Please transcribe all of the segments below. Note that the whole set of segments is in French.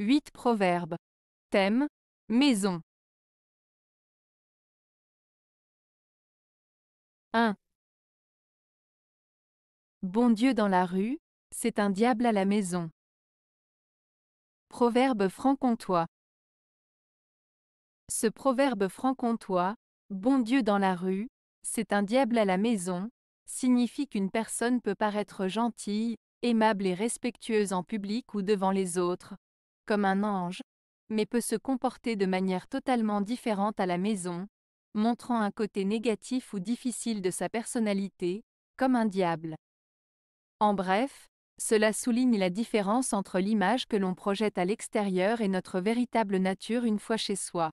8 proverbes. Thème, maison. 1. Bon Dieu dans la rue, c'est un diable à la maison. Proverbe franc-comtois. Ce proverbe franc-comtois, bon Dieu dans la rue, c'est un diable à la maison, signifie qu'une personne peut paraître gentille, aimable et respectueuse en public ou devant les autres, comme un ange, mais peut se comporter de manière totalement différente à la maison, montrant un côté négatif ou difficile de sa personnalité, comme un diable. En bref, cela souligne la différence entre l'image que l'on projette à l'extérieur et notre véritable nature une fois chez soi.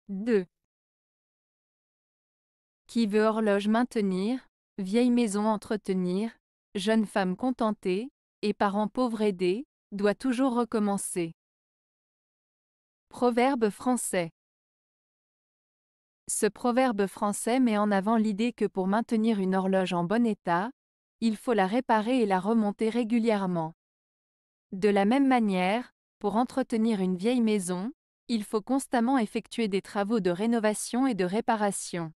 2. Qui veut horloge maintenir, vieille maison entretenir, jeune femme contentée, et parents pauvres aidés, doit toujours recommencer. Proverbe français. Ce proverbe français met en avant l'idée que pour maintenir une horloge en bon état, il faut la réparer et la remonter régulièrement. De la même manière, pour entretenir une vieille maison, il faut constamment effectuer des travaux de rénovation et de réparation.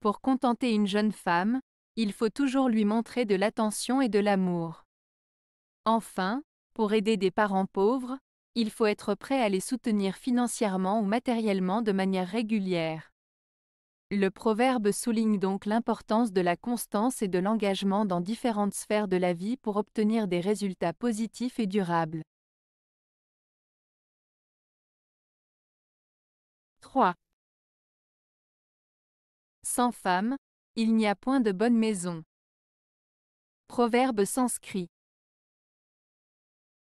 Pour contenter une jeune femme, il faut toujours lui montrer de l'attention et de l'amour. Enfin, pour aider des parents pauvres, il faut être prêt à les soutenir financièrement ou matériellement de manière régulière. Le proverbe souligne donc l'importance de la constance et de l'engagement dans différentes sphères de la vie pour obtenir des résultats positifs et durables. 3. Sans femme, il n'y a point de bonne maison. Proverbe sanskrit.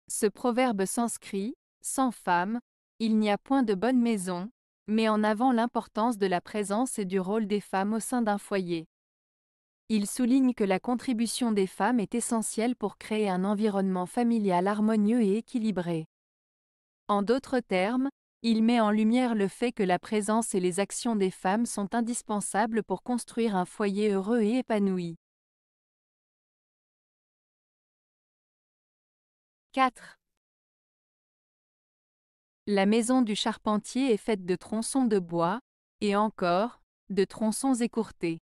Ce proverbe sanskrit, sans femme, il n'y a point de bonne maison, met en avant l'importance de la présence et du rôle des femmes au sein d'un foyer. Il souligne que la contribution des femmes est essentielle pour créer un environnement familial harmonieux et équilibré. En d'autres termes, il met en lumière le fait que la présence et les actions des femmes sont indispensables pour construire un foyer heureux et épanoui. 4. La maison du charpentier est faite de tronçons de bois, et encore, de tronçons écourtés.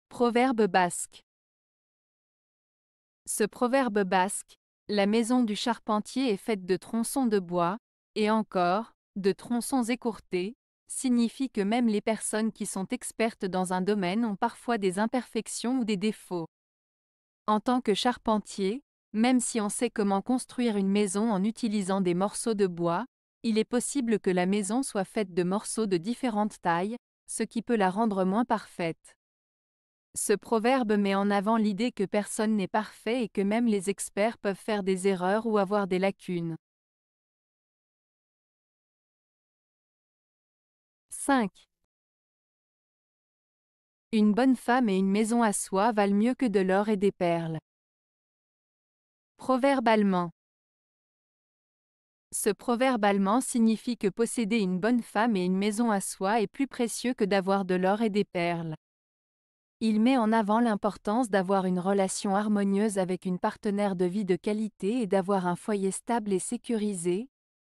Proverbe basque. Ce proverbe basque, la maison du charpentier est faite de tronçons de bois, et encore, de tronçons écourtés, signifie que même les personnes qui sont expertes dans un domaine ont parfois des imperfections ou des défauts. En tant que charpentier, même si on sait comment construire une maison en utilisant des morceaux de bois, il est possible que la maison soit faite de morceaux de différentes tailles, ce qui peut la rendre moins parfaite. Ce proverbe met en avant l'idée que personne n'est parfait et que même les experts peuvent faire des erreurs ou avoir des lacunes. 5. Une bonne femme et une maison à soi valent mieux que de l'or et des perles. Proverbe allemand. Ce proverbe allemand signifie que posséder une bonne femme et une maison à soi est plus précieux que d'avoir de l'or et des perles. Il met en avant l'importance d'avoir une relation harmonieuse avec une partenaire de vie de qualité et d'avoir un foyer stable et sécurisé,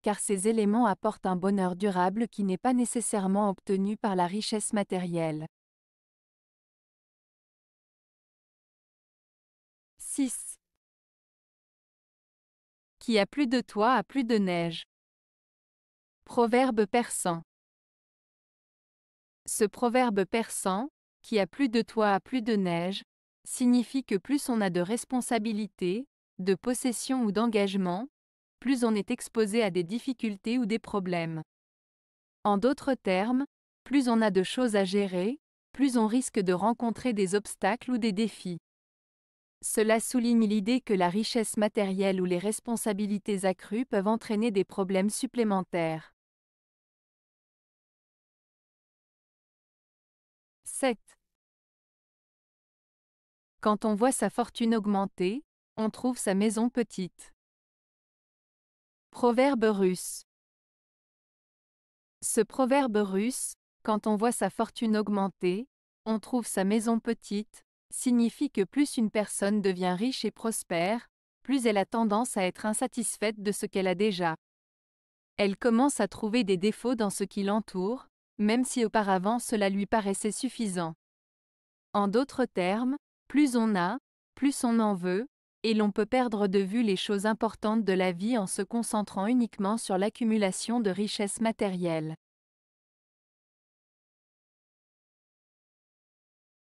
car ces éléments apportent un bonheur durable qui n'est pas nécessairement obtenu par la richesse matérielle. 6. Qui a plus de toit a plus de neige. Proverbe persan. Ce proverbe persan, qui a plus de toit a plus de neige, signifie que plus on a de responsabilités, de possessions ou d'engagements, plus on est exposé à des difficultés ou des problèmes. En d'autres termes, plus on a de choses à gérer, plus on risque de rencontrer des obstacles ou des défis. Cela souligne l'idée que la richesse matérielle ou les responsabilités accrues peuvent entraîner des problèmes supplémentaires. 7. Quand on voit sa fortune augmenter, on trouve sa maison petite. Proverbe russe. Ce proverbe russe, quand on voit sa fortune augmenter, on trouve sa maison petite, signifie que plus une personne devient riche et prospère, plus elle a tendance à être insatisfaite de ce qu'elle a déjà. Elle commence à trouver des défauts dans ce qui l'entoure, même si auparavant cela lui paraissait suffisant. En d'autres termes, plus on a, plus on en veut, et l'on peut perdre de vue les choses importantes de la vie en se concentrant uniquement sur l'accumulation de richesses matérielles.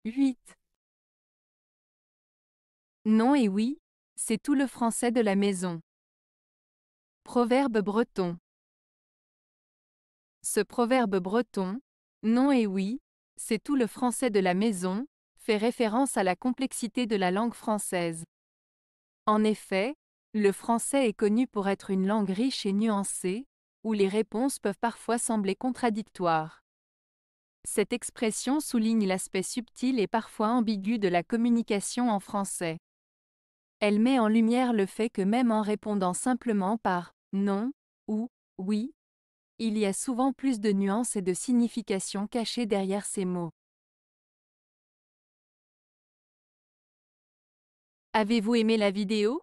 8. Non et oui, c'est tout le français de la maison. Proverbe breton. Ce proverbe breton, non et oui, c'est tout le français de la maison, fait référence à la complexité de la langue française. En effet, le français est connu pour être une langue riche et nuancée, où les réponses peuvent parfois sembler contradictoires. Cette expression souligne l'aspect subtil et parfois ambigu de la communication en français. Elle met en lumière le fait que même en répondant simplement par non ou oui, il y a souvent plus de nuances et de significations cachées derrière ces mots. Avez-vous aimé la vidéo?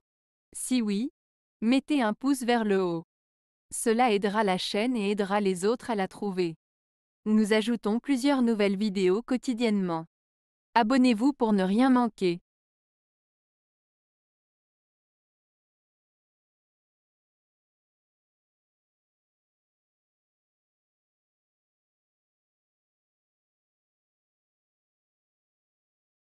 Si oui, mettez un pouce vers le haut. Cela aidera la chaîne et aidera les autres à la trouver. Nous ajoutons plusieurs nouvelles vidéos quotidiennement. Abonnez-vous pour ne rien manquer.